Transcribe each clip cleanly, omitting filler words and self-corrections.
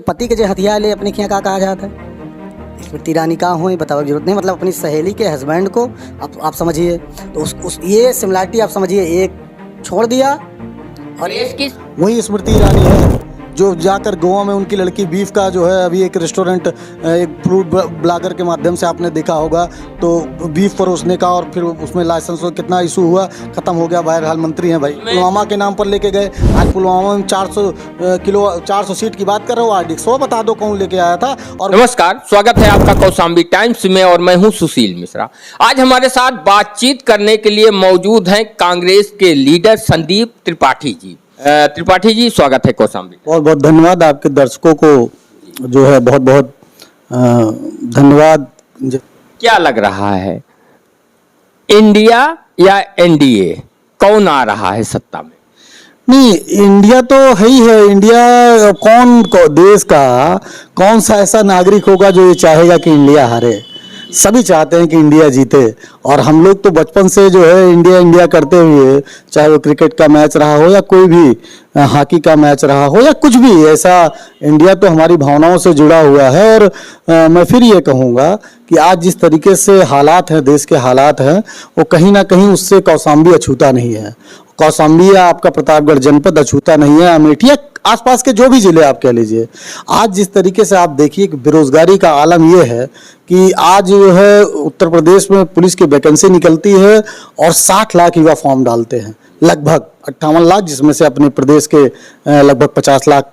पति के जो हथियार ले अपने खिया का कहा जाता है। स्मृति ईरानी कहाँ हुई बताओ, जरूरत नहीं। मतलब अपनी सहेली के हस्बैंड को आप समझिए तो उस ये सिमिलरिटी आप समझिए, एक छोड़ दिया और इसकी वही स्मृति ईरानी है जो जाकर गोवा में उनकी लड़की बीफ का जो है अभी एक रेस्टोरेंट, एक फूड ब्लॉगर के माध्यम से आपने देखा होगा, तो बीफ परोसने का और फिर उसमें लाइसेंस हो कितना इशू हुआ, खत्म हो गया। बहरहाल मंत्री हैं भाई, पुलवामा के नाम पर लेके गए। आज पुलवामा में 400 सीट की बात कर रहे हो, आज 100 बता दो कौन लेके आया था। और नमस्कार, स्वागत है आपका कौशाम्बी टाइम्स में और मैं हूं सुशील मिश्रा। आज हमारे साथ बातचीत करने के लिए मौजूद हैं कांग्रेस के लीडर संदीप त्रिपाठी जी। त्रिपाठी जी, स्वागत है कौशाम्बी। बहुत बहुत धन्यवाद आपके दर्शकों को, जो है बहुत बहुत धन्यवाद। क्या लग रहा है, इंडिया या एनडीए कौन आ रहा है सत्ता में? नहीं, इंडिया तो है ही है। इंडिया देश का कौन सा ऐसा नागरिक होगा जो ये चाहेगा कि इंडिया हारे? सभी चाहते हैं कि इंडिया जीते। और हम लोग तो बचपन से जो है इंडिया इंडिया करते हुए, चाहे वो क्रिकेट का मैच रहा हो या कोई भी हॉकी का मैच रहा हो या कुछ भी ऐसा, इंडिया तो हमारी भावनाओं से जुड़ा हुआ है। और मैं फिर ये कहूँगा कि आज जिस तरीके से हालात हैं, देश के हालात हैं, वो कहीं ना कहीं उससे कौशाम्बी अछूता नहीं है। कौशाम्बी या आपका प्रतापगढ़ जनपद अछूता नहीं है, अमेठी या आसपास के जो भी जिले आप कह लीजिए। आज जिस तरीके से आप देखिए कि बेरोजगारी का आलम यह है कि आज जो है उत्तर प्रदेश में पुलिस की वैकेंसी निकलती है और 60 लाख युवा फॉर्म डालते हैं, लगभग 58 लाख, जिसमें से अपने प्रदेश के लगभग 50 लाख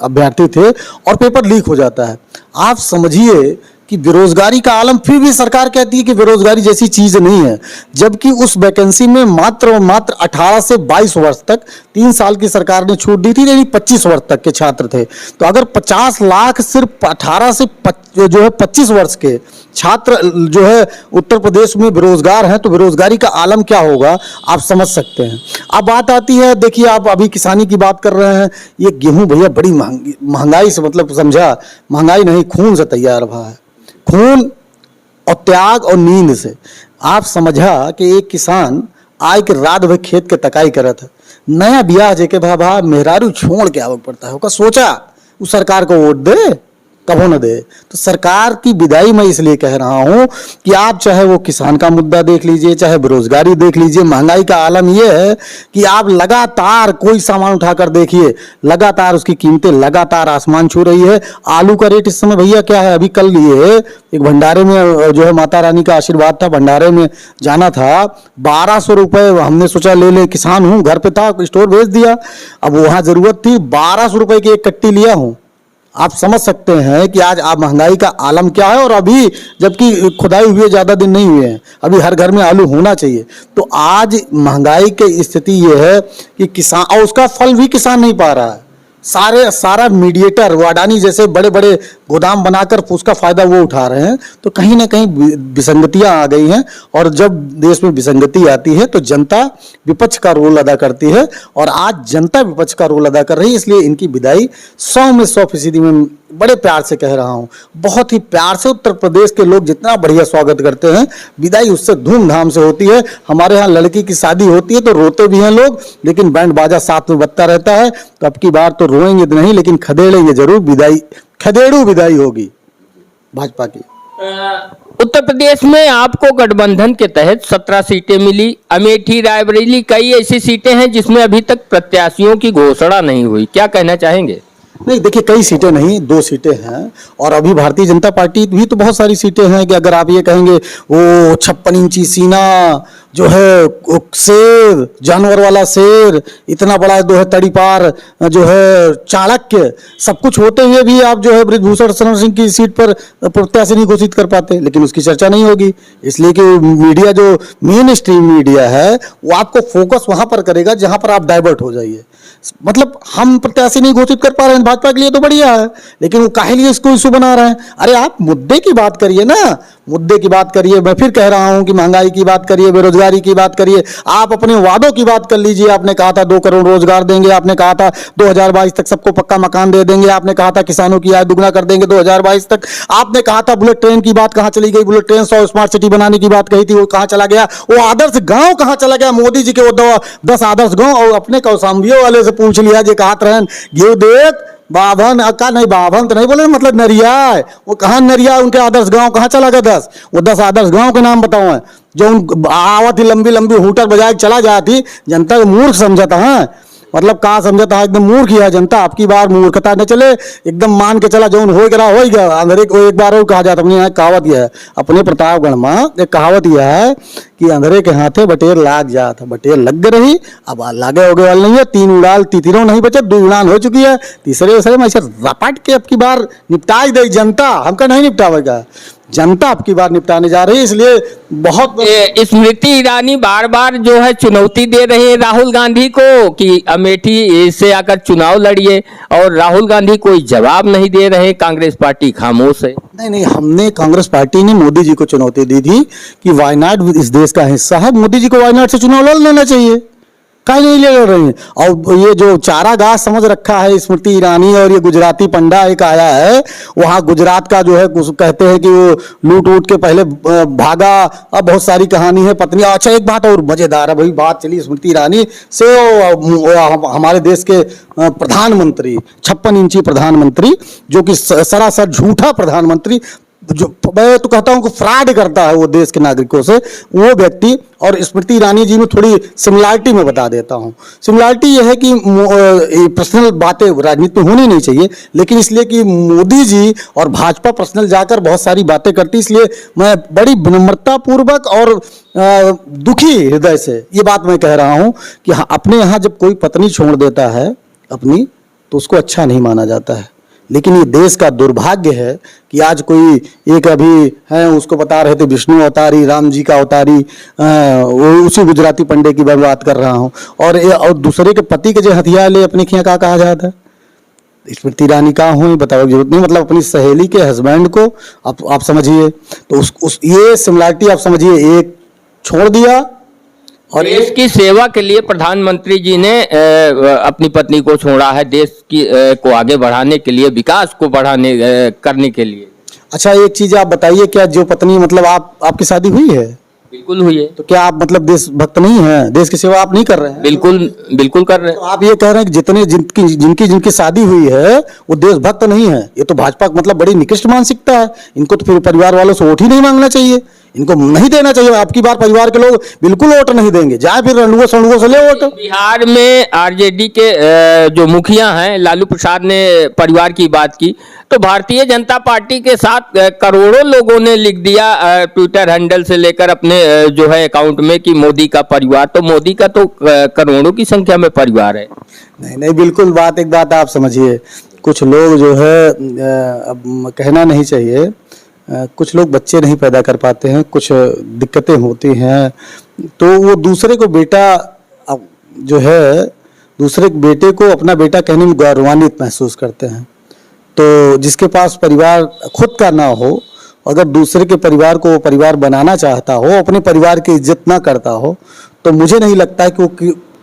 अभ्यर्थी थे, और पेपर लीक हो जाता है। आप समझिए कि बेरोजगारी का आलम, फिर भी सरकार कहती है कि बेरोजगारी जैसी चीज नहीं है, जबकि उस वैकेंसी में मात्र 18 से 22 वर्ष तक 3 साल की सरकार ने छूट दी थी, यानी 25 वर्ष तक के छात्र थे। तो अगर 50 लाख सिर्फ 18 से 25 वर्ष के छात्र जो है उत्तर प्रदेश में बेरोजगार हैं, तो बेरोजगारी का आलम क्या होगा आप समझ सकते हैं। अब बात आती है, देखिए आप अभी किसानी की बात कर रहे हैं, ये गेहूं भैया बड़ी महंगाई से, मतलब समझा, महंगाई नहीं, खून से तैयार हुआ है, खून और त्याग और नींद से। आप समझा कि एक किसान आय के रात भर खेत के तकाई कर था, नया ब्याह जेके भाभा मेहरारू छोड़ के आवक पड़ता है, सोचा उस सरकार को वोट दे, कबो न दे। तो सरकार की विदाई मैं इसलिए कह रहा हूं कि आप चाहे वो किसान का मुद्दा देख लीजिए, चाहे बेरोजगारी देख लीजिए, महंगाई का आलम यह है कि आप लगातार कोई सामान उठाकर देखिए, लगातार उसकी कीमतें लगातार आसमान छू रही है। आलू का रेट इस समय भैया क्या है, अभी कल लिए एक भंडारे में जो है माता रानी का आशीर्वाद था, भंडारे में जाना था, 1200 रुपए। हमने सोचा ले ले, किसान हूं, घर पे था, स्टोर भेज दिया, अब वहां जरूरत थी, 1200 रुपए की एक कट्टी लिया हूं। आप समझ सकते हैं कि आज आप महंगाई का आलम क्या है। और अभी जबकि खुदाई हुए ज़्यादा दिन नहीं हुए हैं, अभी हर घर में आलू होना चाहिए। तो आज महंगाई की स्थिति ये है कि किसान, और उसका फल भी किसान नहीं पा रहा है। सारा मीडिएटर, वो अडानी जैसे बड़े बड़े गोदाम बनाकर उसका फायदा वो उठा रहे हैं। तो कहीं ना कहीं विसंगतियां आ गई हैं, और जब देश में विसंगति आती है तो जनता विपक्ष का रोल अदा करती है, और आज जनता विपक्ष का रोल अदा कर रही है। इसलिए इनकी विदाई 100 में 100% में बड़े प्यार से कह रहा हूं, बहुत ही प्यार से। उत्तर प्रदेश के लोग जितना बढ़िया स्वागत करते हैं, विदाई उससे धूमधाम से होती है। हमारे यहाँ लड़की की शादी होती है तो रोते भी हैं लोग, लेकिन बैंड बाजा साथ में बजता रहता है। तो अब की बार तो रोएंगे नहीं, लेकिन खदेड़ेंगे जरूर। विदाई, खदेड़ू विदाई होगी भाजपा की। उत्तर प्रदेश में आपको गठबंधन के तहत 17 सीटें मिली। अमेठी, रायबरेली, कई ऐसी सीटें हैं जिसमें अभी तक प्रत्याशियों की घोषणा नहीं हुई, क्या कहना चाहेंगे? नहीं, देखिए कई सीटें नहीं, 2 सीटें हैं। और अभी भारतीय जनता पार्टी भी तो बहुत सारी सीटें हैं कि अगर आप ये कहेंगे वो 56 इंची सीना जो है, शेर, जानवर वाला शेर, इतना बड़ा जो है तड़ीपार, जो है चाणक्य, सब कुछ होते हुए भी आप जो है बृजभूषण शरण सिंह की सीट पर प्रत्याशी नहीं घोषित कर पाते, लेकिन उसकी चर्चा नहीं होगी। इसलिए कि मीडिया, जो मेन स्ट्रीम मीडिया है, वो आपको फोकस वहां पर करेगा जहां पर आप डाइवर्ट हो जाइए। मतलब हम प्रत्याशी नहीं घोषित कर पा रहे हैं, भाजपा के लिए तो बढ़िया है, लेकिन वो काहे लिए इसको इशू बना रहे हैं? अरे आप मुद्दे की बात करिए ना, मुद्दे की बात करिए। मैं फिर कह रहा हूं कि महंगाई की बात करिए, बेरोजगारी की बात करिए। आप अपने वादों की बात कर लीजिए। आपने कहा था 2 करोड़ रोजगार देंगे, आपने कहा था 2022 तक सबको पक्का मकान दे देंगे, आपने कहा था किसानों की आय दुगना कर देंगे 2022 तक, आपने कहा था बुलेट ट्रेन की बात कहां चली गई, बुलेट ट्रेन 100 स्मार्ट सिटी बनाने की बात कही थी, वो कहां चला गया? वो आदर्श गांव कहां चला गया? मोदी जी के वो 10 आदर्श गांव। और अपने कौशाम्बियों वाले से पूछ लिया, जो कहा गेहूं देख बाभन का नहीं, बाभन तो नहीं बोले, मतलब नरिया है। वो कहाँ नरिया, उनके आदर्श गांव कहाँ चला गया 10? वो 10 आदर्श गांव के नाम बताओ हैं जो उन आवत ही लंबी लंबी हूटर बजाए के चला जाती, जनता को मूर्ख समझता है। मतलब कहाँ समझता है, एकदम मूर्ख ही है जनता। आपकी बार मूर्खता न चले, एकदम मान के चला जो हो गया अंधेरे को। एक बार और कहा जाता, अपने यहाँ कहावत यह है, अपने प्रतापगढ़ में एक कहावत यह है कि अंधेरे के हाथे बटेर लाग जात, बटेर लग गई रही, अब लागे होगे वाले नहीं है। 3 उड़ाल तीतीरों नहीं बचे, 2 उड़ान हो चुकी है, तीसरे उसरे में ऐसे रपट के अब की बार निपटा दे जनता। हमका नहीं निपटावेगा, जनता अब की बार निपटाने जा रही है। इसलिए बहुत स्मृति ईरानी बार बार जो है चुनौती दे रही है राहुल गांधी को कि अमेठी से आकर चुनाव लड़िए, और राहुल गांधी कोई जवाब नहीं दे रहे, कांग्रेस पार्टी खामोश है। नहीं, हमने कांग्रेस पार्टी ने मोदी जी को चुनौती दी थी कि वायनाड इस देश का हिस्सा है, मोदी जी को वायनाड से चुनाव लड़ लेना चाहिए, कहीं नहीं ले रही है। और ये जो चारागाह समझ रखा है स्मृति ईरानी और ये गुजराती पंडा एक आया है, वहाँ गुजरात का जो है कहते हैं कि वो लूट वूट के पहले भागा, अब बहुत सारी कहानी है पत्नी। अच्छा, एक बात और मजेदार है भाई, बात चली स्मृति ईरानी से, हमारे देश के प्रधानमंत्री 56 इंची प्रधानमंत्री, जो कि सरासर झूठा प्रधानमंत्री, जो मैं तो कहता हूं कि फ्रॉड करता है वो देश के नागरिकों से, वो व्यक्ति और स्मृति ईरानी जी में थोड़ी सिमिलरिटी में बता देता हूं। सिमिलरिटी यह है कि पर्सनल बातें राजनीति में होनी नहीं चाहिए, लेकिन इसलिए कि मोदी जी और भाजपा पर्सनल जाकर बहुत सारी बातें करती, इसलिए मैं बड़ी विनम्रता पूर्वक और दुखी हृदय से ये बात मैं कह रहा हूं कि अपने यहाँ जब कोई पत्नी छोड़ देता है अपनी, तो उसको अच्छा नहीं माना जाता है। लेकिन ये देश का दुर्भाग्य है कि आज कोई एक अभी है, उसको बता रहे थे विष्णु अवतारी, राम जी का अवतारी, वो उसी गुजराती पंडे की मैं बात कर रहा हूँ, और दूसरे के पति के जो हथियार ले अपने खिया का कहा जाता है। स्मृति ईरानी कहाँ हुई बताओ, जरूरत नहीं। मतलब अपनी सहेली के हस्बैंड को आप समझिए, तो ये सिमिलरिटी आप समझिए, एक छोड़ दिया और देश की सेवा के लिए प्रधानमंत्री जी ने अपनी पत्नी को छोड़ा है, देश की को आगे बढ़ाने के लिए, विकास को बढ़ाने करने के लिए। अच्छा, एक चीज आप बताइए, क्या जो पत्नी मतलब आपकी शादी हुई है? बिल्कुल हुई है। तो क्या आप मतलब देशभक्त नहीं है, देश की सेवा आप नहीं कर रहे हैं? बिल्कुल कर रहे हैं। तो आप ये कह रहे हैं कि जिनकी शादी हुई है वो देशभक्त नहीं है, ये तो भाजपा मतलब बड़ी निकृष्ट मानसिकता है। इनको तो फिर परिवार वालों से वोट ही नहीं मांगना चाहिए, इनको नहीं देना चाहिए। आपकी बार परिवार के लोग बिल्कुल वोट नहीं देंगे, जाए फिर रणुआ सणुआ से ले वोट। बिहार में आरजेडी के जो मुखिया हैं लालू प्रसाद ने परिवार की बात की, तो भारतीय जनता पार्टी के साथ करोड़ों लोगों ने लिख दिया ट्विटर हैंडल से लेकर अपने जो है अकाउंट में कि मोदी का परिवार, तो मोदी का तो करोड़ों की संख्या में परिवार है। नहीं, बिल्कुल एक बात आप समझिए, कुछ लोग जो है अब कहना नहीं चाहिए, कुछ लोग बच्चे नहीं पैदा कर पाते हैं, कुछ दिक्कतें होती हैं, तो वो दूसरे को बेटा जो है, दूसरे बेटे को अपना बेटा कहने में गौरवान्वित महसूस करते हैं। तो जिसके पास परिवार खुद का ना हो, अगर दूसरे के परिवार को परिवार बनाना चाहता हो, अपने परिवार की इज्जत ना करता हो, तो मुझे नहीं लगता है कि वो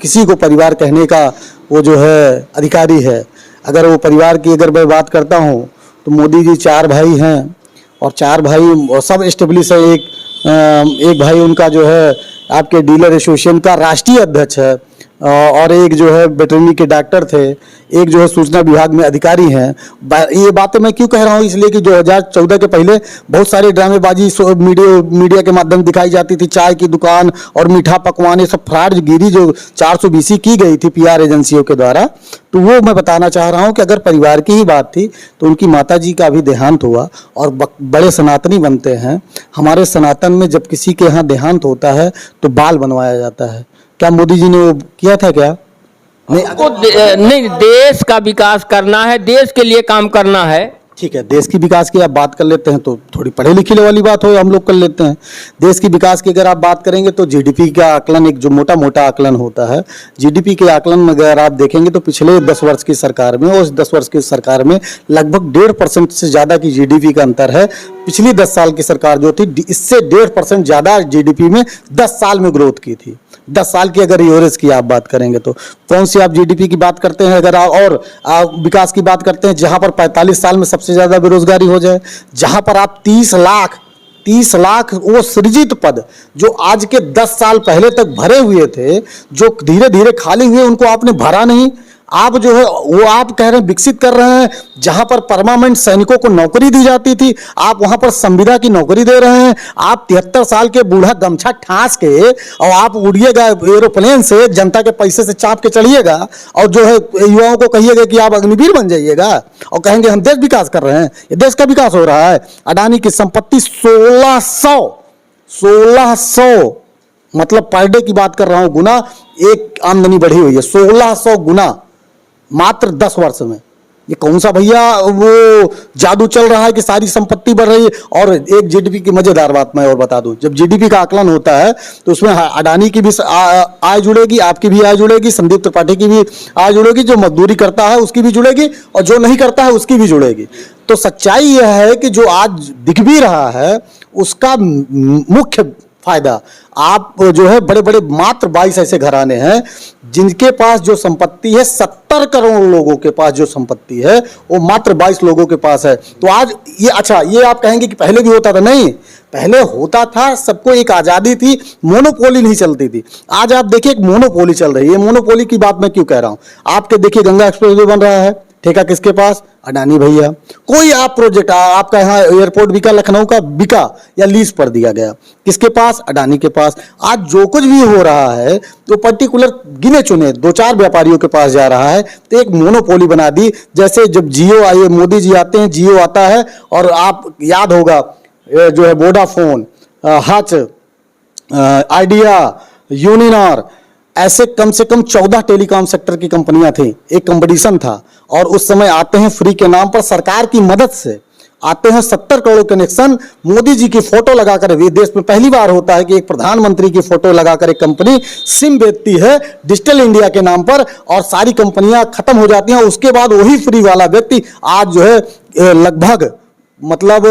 किसी को परिवार कहने का वो जो है अधिकारी है। अगर वो परिवार की अगर मैं बात करता हूँ, तो मोदी जी 4 भाई हैं, और 4 भाई सब एस्टेब्लिश है। एक भाई उनका जो है आपके डीलर एसोसिएशन का राष्ट्रीय अध्यक्ष है, और एक जो है वेटरनरी के डॉक्टर थे, एक जो है सूचना विभाग में अधिकारी हैं। ये बातें मैं क्यों कह रहा हूँ, इसलिए कि 2014 के पहले बहुत सारी ड्रामेबाजी मीडिया के माध्यम दिखाई जाती थी, चाय की दुकान और मीठा पकवान, ये सब फ्रॉडगिरी जो 420 की गई थी पीआर एजेंसियों के द्वारा। तो वो मैं बताना चाह रहा हूँ कि अगर परिवार की ही बात थी, तो उनकी माताजी का भी देहांत हुआ, और बड़े सनातनी बनते हैं। हमारे सनातन में जब किसी के यहाँ देहांत होता है तो बाल बनवाया जाता है। क्या मोदी जी ने वो किया था क्या? नहीं, देश का विकास करना है, देश के लिए काम करना है। ठीक है, देश की विकास की आप बात कर लेते हैं तो थोड़ी पढ़े लिखे वाली बात हो, हम लोग कर लेते हैं। देश की विकास की अगर आप बात करेंगे तो जीडीपी का आकलन, एक जो मोटा मोटा आकलन होता है, जीडीपी के आकलन में अगर आप देखेंगे तो पिछले 10 वर्ष की सरकार में और 10 वर्ष की सरकार में लगभग 1.5% से ज़्यादा की जीडीपी का अंतर है। पिछली 10 साल की सरकार जो थी, इससे 1.5% ज़्यादा जीडीपी में 10 साल में ग्रोथ की थी। 10 साल की अगर एवरेज की आप बात करेंगे तो कौन सी आप जीडीपी की बात करते हैं अगर आप विकास की बात करते हैं, जहां पर 45 साल में सबसे ज्यादा बेरोजगारी हो जाए, जहां पर आप 30 लाख वो सृजित पद जो आज के 10 साल पहले तक भरे हुए थे, जो धीरे धीरे खाली हुए, उनको आपने भरा नहीं। आप जो है वो आप कह रहे हैं विकसित कर रहे हैं, जहां पर परमानेंट सैनिकों को नौकरी दी जाती थी आप वहां पर संविदा की नौकरी दे रहे हैं। आप 73 साल के बूढ़ा गमछा ठास के और आप उड़िएगा एरोप्लेन से, जनता के पैसे से चाप के चढ़िएगा और जो है युवाओं को कहिएगा कि आप अग्निवीर बन जाइएगा और कहेंगे हम देश विकास कर रहे हैं। ये देश का विकास हो रहा है। अडानी की संपत्ति 1600 मतलब पर डे की बात कर रहा हूं गुना एक आमदनी बढ़ी हुई है, 1600 गुना मात्र 10 वर्ष में। ये कौन सा भैया वो जादू चल रहा है कि सारी संपत्ति बढ़ रही है। और एक जीडीपी की मजेदार बात मैं और बता दूं, जब जीडीपी का आकलन होता है तो उसमें अडानी की भी आय जुड़ेगी, आपकी भी आय जुड़ेगी, संदीप त्रिपाठी की भी आय जुड़ेगी, जो मजदूरी करता है उसकी भी जुड़ेगी और जो नहीं करता है उसकी भी जुड़ेगी। तो सच्चाई यह है कि जो आज दिख भी रहा है उसका मुख्य फायदा आप जो है बड़े बड़े मात्र 22 ऐसे घराने हैं जिनके पास जो संपत्ति है, 70 करोड़ लोगों के पास जो संपत्ति है वो मात्र 22 लोगों के पास है। तो आज ये अच्छा, ये आप कहेंगे कि पहले भी होता था, नहीं, पहले होता था, सबको एक आजादी थी, मोनोपोली नहीं चलती थी। आज आप देखिए एक मोनोपोली चल रही है। मोनोपोली की बात मैं क्यों कह रहा हूं, आपके देखिए गंगा एक्सप्रेसवे बन रहा है, ठेका किसके पास, अडानी भैया। कोई आप प्रोजेक्ट आपका यहाँ एयरपोर्ट बिका, लखनऊ का बिका या लीज पर दिया गया, किसके पास, अडानी के पास। आज जो कुछ भी हो रहा है तो पर्टिकुलर गिने चुने 2-4 व्यापारियों के पास जा रहा है। तो एक मोनोपोली बना दी। जैसे जब जियो आए, मोदी जी आते हैं, जियो आता है और आप याद होगा जो है वोडाफोन, हच, आइडिया, यूनिनॉर, ऐसे कम से कम 14 टेलीकॉम सेक्टर की कंपनियां थी। एक कंपटीशन था और उस समय आते हैं फ्री के नाम पर, सरकार की मदद से आते हैं 70 करोड़ कनेक्शन। मोदी जी की फोटो लगाकर, ये देश में पहली बार होता है कि एक प्रधानमंत्री की फोटो लगाकर एक कंपनी सिम बेचती है डिजिटल इंडिया के नाम पर और सारी कंपनियां खत्म हो जाती हैं। उसके बाद वही फ्री वाला व्यक्ति आज जो है लगभग मतलब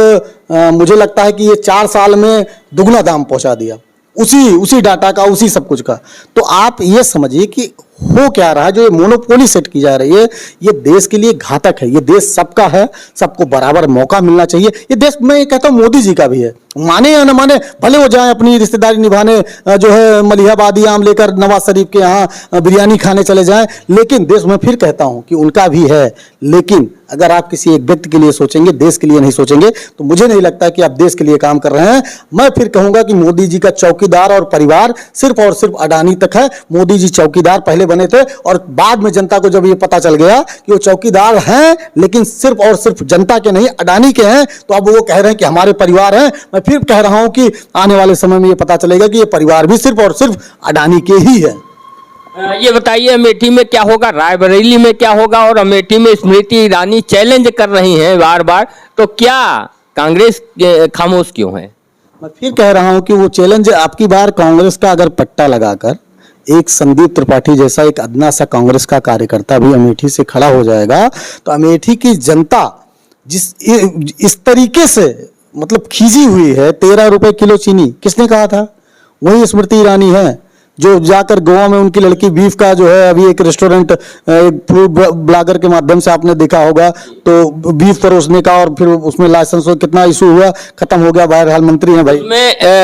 मुझे लगता है कि ये 4 साल में दुगना दाम पहुंचा दिया उसी डाटा का, उसी सब कुछ का। तो आप ये समझिए कि हो क्या रहा है, जो ये मोनोपोली सेट की जा रही है, ये देश के लिए घातक है। ये देश सबका है, सबको बराबर मौका मिलना चाहिए। ये देश मैं ये कहता हूँ मोदी जी का भी है, माने या न माने, भले वो जाए अपनी रिश्तेदारी निभाने जो है मलिहाबादी आम लेकर नवाज शरीफ के यहाँ बिरयानी खाने चले जाएं, लेकिन देश में फिर कहता हूँ कि उनका भी है। लेकिन अगर आप किसी एक व्यक्ति के लिए सोचेंगे, देश के लिए नहीं सोचेंगे, तो मुझे नहीं लगता कि आप देश के लिए काम कर रहे हैं। मैं फिर कहूंगा कि मोदी जी का चौकीदार और परिवार सिर्फ और सिर्फ अडानी तक है। मोदी जी चौकीदार पहले बने थे और बाद में जनता को जब ये पता चल गया कि वो चौकीदार हैं लेकिन सिर्फ और सिर्फ जनता के नहीं, अडानी के हैं, तो अब वो कह रहे हैं कि हमारे परिवार हैं। मैं फिर कह रहा हूं कि आने वाले समय में ये पता चलेगा कि ये परिवार भी सिर्फ और सिर्फ अडानी के ही है। ये बताइए अमेठी में क्या होगा, रायबरेली में क्या होगा, और अमेठी में स्मृति ईरानी चैलेंज कर रही हैं बार बार, तो क्या कांग्रेस खामोश क्यों है? मैं फिर कह रहा हूं कि वो चैलेंज आपकी बार कांग्रेस का अगर पट्टा लगाकर एक संदीप त्रिपाठी जैसा एक अदना सा कांग्रेस का कार्यकर्ता भी अमेठी से खड़ा हो जाएगा, तो अमेठी की जनता इस तरीके से मतलब खींची हुई है। 13 रुपए किलो चीनी किसने कहा था? वही स्मृति ईरानी है जो जाकर गोवा में उनकी लड़की बीफ का जो है अभी एक रेस्टोरेंट, एक फूड ब्लॉगर के माध्यम से आपने देखा होगा, तो बीफ परोसने का और फिर उसमें लाइसेंस कितना इशू हुआ, खत्म हो गया, बहरहाल मंत्री हैं भाई।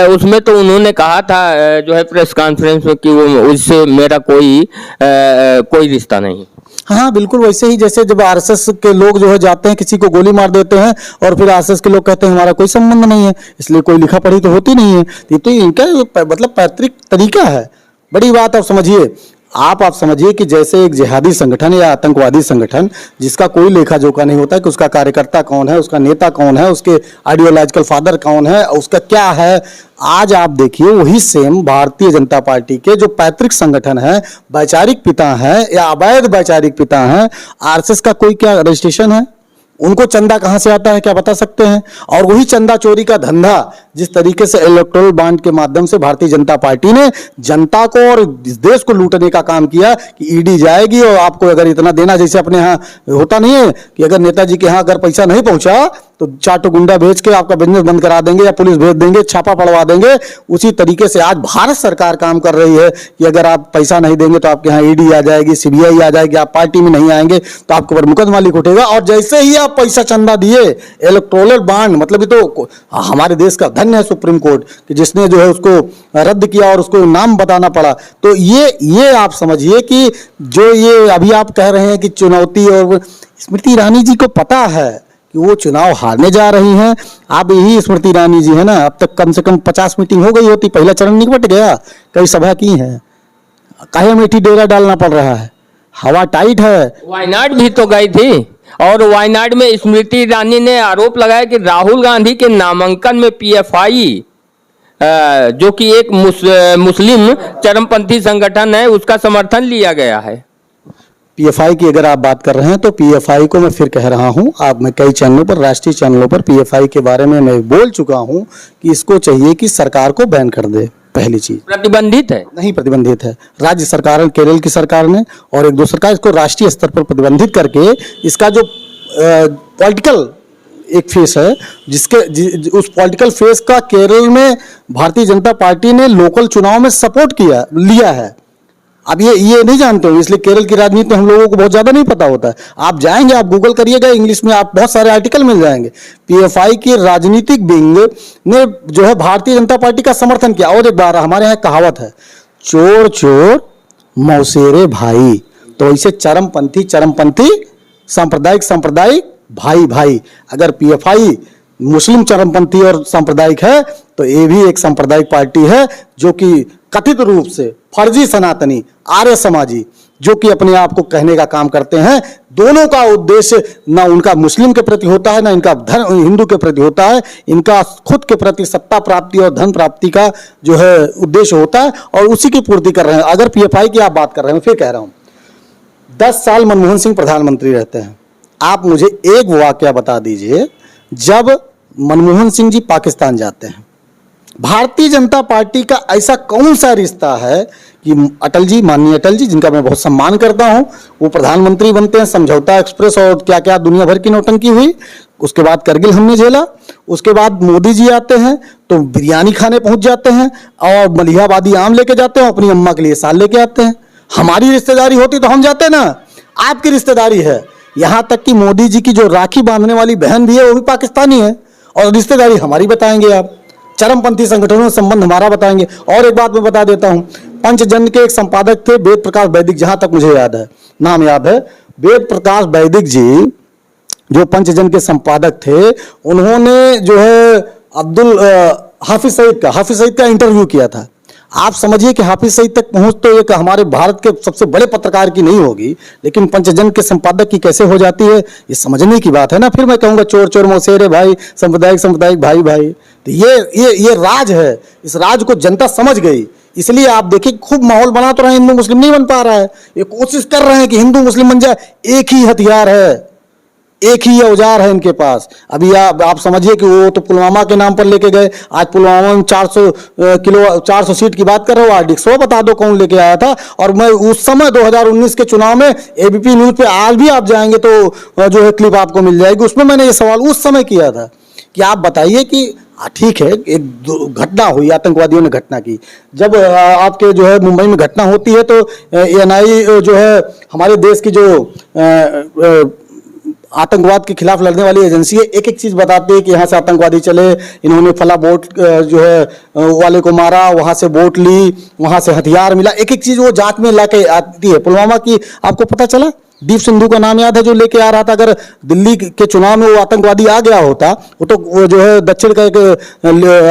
उसमें तो उन्होंने कहा था जो है प्रेस कॉन्फ्रेंस में कि वो उससे मेरा कोई रिश्ता नहीं। हाँ बिल्कुल वैसे ही जैसे जब आरएसएस के लोग जो है जाते हैं किसी को गोली मार देते हैं और फिर आरएसएस के लोग कहते हैं हमारा कोई संबंध नहीं है, इसलिए कोई लिखा पढ़ी तो होती नहीं है। ये तो इनका मतलब पैतृक तरीका है। बड़ी बात आप समझिए, आप समझिए कि जैसे एक जिहादी संगठन या आतंकवादी संगठन जिसका कोई लेखा जोखा नहीं होता कि उसका कार्यकर्ता कौन है, उसका नेता कौन है, उसके आइडियोलॉजिकल फादर कौन है, उसका क्या है। आज आप देखिए वही सेम भारतीय जनता पार्टी के जो पैतृक संगठन है, वैचारिक पिता है या अवैध वैचारिक पिता है, आरएसएस का कोई क्या रजिस्ट्रेशन है? उनको चंदा कहां से आता है क्या बता सकते हैं? और वही चंदा चोरी का धंधा जिस तरीके से इलेक्टोरल बॉन्ड के माध्यम से भारतीय जनता पार्टी ने जनता को और इस देश को लूटने का काम किया कि ईडी जाएगी और आपको अगर इतना देना, जैसे अपने यहाँ होता नहीं है कि अगर नेताजी के यहाँ अगर पैसा नहीं पहुंचा तो 4 तो गुंडा भेज के आपका बिजनेस बंद करा देंगे या पुलिस भेज देंगे, छापा पड़वा देंगे। उसी तरीके से आज भारत सरकार काम कर रही है कि अगर आप पैसा नहीं देंगे तो आपके यहाँ ईडी आ जाएगी, सीबीआई आ जाएगी, आप पार्टी में नहीं आएंगे तो आपके ऊपर मुकदमा लिख उठेगा। और जैसे ही आप पैसा चंदा दिए, इलेक्टोरल बॉन्ड, मतलब ये तो हमारे देश का धन्य है सुप्रीम कोर्ट कि जिसने जो है उसको रद्द किया और उसको नाम बताना पड़ा। तो ये आप समझिए कि जो ये अभी आप कह रहे हैं कि चुनौती, और स्मृति ईरानी जी को पता है कि वो चुनाव हारने जा रही हैं। आप यही स्मृति ईरानी जी है ना, अब तक कम से कम 50 मीटिंग हो गई होती, पहला चरण निपट गया, कई सभा की है, काहे अमेठी डेरा डालना पड़ रहा है, हवा टाइट है। वायनाड भी तो गई थी और वायनाड में स्मृति ईरानी ने आरोप लगाया कि राहुल गांधी के नामांकन में पीएफआई जो कि एक मुस्लिम चरमपंथी संगठन है, उसका समर्थन लिया गया है। पीएफआई की अगर आप बात कर रहे हैं तो पीएफआई को मैं फिर कह रहा हूं, आप मैं कई चैनलों पर, राष्ट्रीय चैनलों पर पीएफआई के बारे में मैं बोल चुका हूं कि इसको चाहिए कि सरकार को बैन कर दे। पहली चीज प्रतिबंधित है, नहीं प्रतिबंधित है, राज्य सरकार, केरल की सरकार ने और एक दो सरकार इसको राष्ट्रीय स्तर पर प्रतिबंधित करके इसका जो पॉलिटिकल एक फेस है, उस पॉलिटिकल फेस का केरल में भारतीय जनता पार्टी ने लोकल चुनाव में सपोर्ट लिया है। अब ये नहीं जानते हो, इसलिए केरल की राजनीति हम लोगों को बहुत ज्यादा नहीं पता होता है। आप जाएंगे, आप गूगल करिएगा, इंग्लिश में आप बहुत सारे आर्टिकल मिल जाएंगे। पीएफआई की राजनीतिक विंग ने जो है भारतीय जनता पार्टी का समर्थन किया। और एक बार हमारे यहाँ कहावत है, चोर चोर मौसेरे भाई, तो इसे चरमपंथी सांप्रदायिक भाई भाई। अगर पीएफआई मुस्लिम चरमपंथी और सांप्रदायिक है तो ये भी एक सांप्रदायिक पार्टी है जो कि कथित रूप से फर्जी सनातनी, आर्य समाजी, जो कि अपने आप को कहने का काम करते हैं। दोनों का उद्देश्य ना उनका मुस्लिम के प्रति होता है, ना इनका हिंदू के प्रति होता है। इनका खुद के प्रति सत्ता प्राप्ति और धन प्राप्ति का जो है उद्देश्य होता है और उसी की पूर्ति कर रहे हैं। अगर पीएफआई की आप बात कर रहे हैं, फिर कह रहा हूं, 10 साल मनमोहन सिंह प्रधानमंत्री रहते हैं। आप मुझे एक वाकया बता दीजिए, जब मनमोहन सिंह जी पाकिस्तान जाते हैं, भारतीय जनता पार्टी का ऐसा कौन सा रिश्ता है कि अटल जी, माननीय अटल जी, जिनका मैं बहुत सम्मान करता हूं, वो प्रधानमंत्री बनते हैं, समझौता एक्सप्रेस और क्या क्या दुनिया भर की नौटंकी हुई, उसके बाद करगिल हमने झेला, उसके बाद मोदी जी आते हैं तो बिरयानी खाने पहुंच जाते हैं और मलिहाबादी आम लेके जाते हैं, अपनी अम्मा के लिए साल लेके आते हैं। हमारी रिश्तेदारी होती तो हम जाते ना, आपकी रिश्तेदारी है। यहां तक कि मोदी जी की जो राखी बांधने वाली बहन भी है वो भी पाकिस्तानी है, और रिश्तेदारी हमारी बताएंगे आप, चरमपंथी संगठनों से संबंध हमारा बताएंगे। और एक बात मैं बता देता हूं, पंचजन के एक संपादक थे वेद प्रकाश वैदिक, जहां तक मुझे याद है, नाम याद है, वेद प्रकाश वैदिक जी जो पंचजन के संपादक थे, उन्होंने जो है हाफिज सईद का इंटरव्यू किया था। आप समझिए कि हाफिज सईद तक पहुंच तो एक हमारे भारत के सबसे बड़े पत्रकार की नहीं होगी, लेकिन पंचजन के संपादक की कैसे हो जाती है, ये समझने की बात है ना। फिर मैं कहूंगा चोर चोर मौसेरे भाई, सांप्रदायिक भाई भाई, तो ये राज है। इस राज को जनता समझ गई, इसलिए आप देखिए खूब माहौल बना तो रहे, हिंदू मुस्लिम नहीं बन पा रहा है। ये कोशिश कर रहे हैं कि हिंदू मुस्लिम बन जाए, एक ही हथियार है, एक ही औजार है इनके पास। अभी आप समझिए कि वो तो पुलवामा के नाम पर लेके गए, आज पुलवामा में 400 सीट की बात कर रहे हो, आज 100 बता दो कौन लेके आया था। और मैं उस समय 2019 के चुनाव में एबीपी न्यूज पे आज भी आप जाएंगे तो जो है क्लिप आपको मिल जाएगी, उसमें मैंने ये सवाल उस समय किया था कि आप बताइए कि ठीक है, एक घटना हुई, आतंकवादियों ने घटना की, जब आपके जो है मुंबई में घटना होती है तो एएनआई जो है हमारे देश की जो आतंकवाद के खिलाफ लड़ने वाली एजेंसी है, एक एक चीज बताती है कि यहाँ से आतंकवादी चले, इन्होंने फला बोट जो है वाले को मारा, वहां से बोट ली, वहां से हथियार मिला, एक एक चीज वो जांच में लाके आती है। पुलवामा की आपको पता चला, दीप सिंधु का नाम याद है जो लेके आ रहा था। अगर दिल्ली के चुनाव में वो आतंकवादी आ गया होता, वो जो है दक्षिण का एक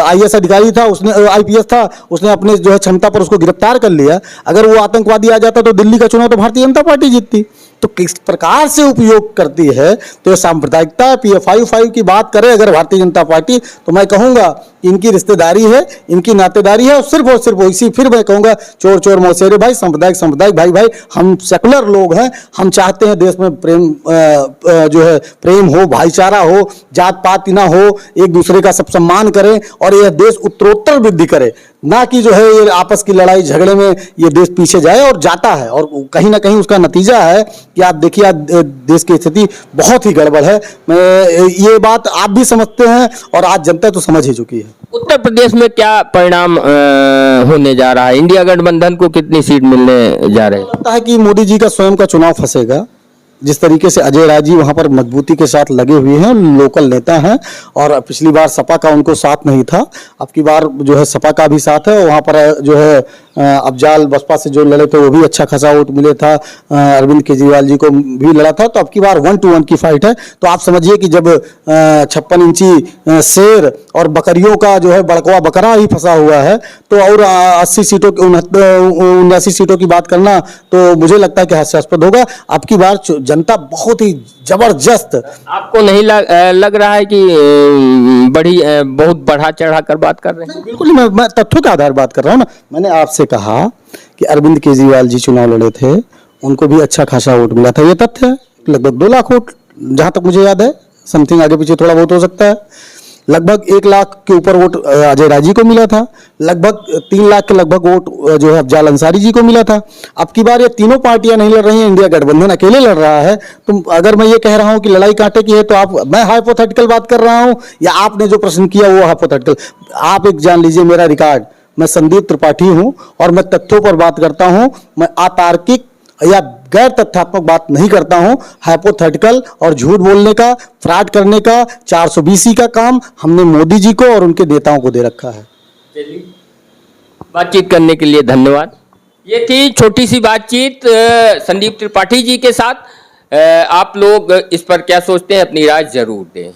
आईएएस अधिकारी था, उसने आईपीएस था, उसने अपने जो है क्षमता पर उसको गिरफ्तार कर लिया। अगर वो आतंकवादी आ जाता तो दिल्ली का चुनाव तो भारतीय जनता पार्टी जीतती। तो किस प्रकार से उपयोग करती है, तो ये सांप्रदायिकता पीएफआई की बात करे अगर भारतीय जनता पार्टी, तो मैं कहूंगा कि इनकी रिश्तेदारी है, इनकी नातेदारी है, और सिर्फ इसी, फिर मैं कहूंगा चोर चोर मौसेरे भाई, सांप्रदायिक भाई भाई। हम सेकुलर लोग हैं, हम चाहते हैं देश में प्रेम जो है प्रेम हो, भाईचारा हो, जात पात ना हो, एक दूसरे का सब सम्मान करें और यह देश उत्तरोत्तर वृद्धि करे। ना कि जो है ये आपस की लड़ाई झगड़े में ये देश पीछे जाए, और जाता है। और कहीं ना कहीं उसका नतीजा है कि आप देखिए आज देश की स्थिति बहुत ही गड़बड़ है। ये बात आप भी समझते हैं और आज जनता तो समझ ही चुकी है। उत्तर प्रदेश में क्या परिणाम होने जा रहा है? इंडिया गठबंधन को कितनी सीट मिलने जा रहे हैं? लगता है कि मोदी जी का स्वयं का चुनाव फंसेगा। जिस तरीके से अजय राय जी वहां पर मजबूती के साथ लगे हुए हैं, लोकल नेता हैं, और पिछली बार सपा का उनको साथ नहीं था, अब की बार जो है सपा का भी साथ है। वहां पर जो है अफजाल बसपा से जो लड़े थे वो भी अच्छा खासा वोट मिले था, अरविंद केजरीवाल जी को भी लड़ा था। तो अब की बार 1-1 की फाइट है। तो आप समझिए कि जब 56 इंची शेर और बकरियों का जो है बड़कवा बकरा ही फंसा हुआ है, तो और 80 सीटों की 79 सीटों की बात करना तो मुझे लगता है कि हास्यास्पद होगा। अब की बार जनता बहुत ही जबरदस्त। आपको नहीं लग रहा है कि बहुत बढ़ा चढ़ा कर बात कर रहे हैं? बिल्कुल, मैं तथ्यों के आधार बात कर रहा हूँ ना। मैंने आपसे कहा कि अरविंद केजरीवाल जी चुनाव लड़े थे, उनको भी अच्छा खासा वोट मिला था, ये तथ्य है। लगभग 2 लाख वोट, जहां तक मुझे याद है, समथिंग आगे पीछे थोड़ा बहुत हो सकता है। लगभग 1 लाख के ऊपर वोट अजय राय जी को मिला था। लगभग 3 लाख के लगभग वोट जो है अफजाल अंसारी जी को मिला था। अब की बार ये तीनों पार्टियां नहीं लड़ रही हैं, इंडिया गठबंधन अकेले लड़ रहा है। तो अगर मैं ये कह रहा हूं कि लड़ाई कांटे की है, तो मैं हाइपोथेटिकल बात कर रहा हूं, या आपने जो प्रश्न किया वो हाइपोथेटिकल? आप एक जान लीजिए मेरा रिकॉर्ड, मैं संदीप त्रिपाठी हूं और मैं तथ्यों पर बात करता हूं। मैं अतार्किक या गैर तथ्यात्मक बात नहीं करता हूं। हाइपोथेटिकल और झूठ बोलने का, फ्रॉड करने का 420 का काम हमने मोदी जी को और उनके नेताओं को दे रखा है। बातचीत करने के लिए धन्यवाद। ये थी छोटी सी बातचीत संदीप त्रिपाठी जी के साथ। आप लोग इस पर क्या सोचते हैं, अपनी राय जरूर दें।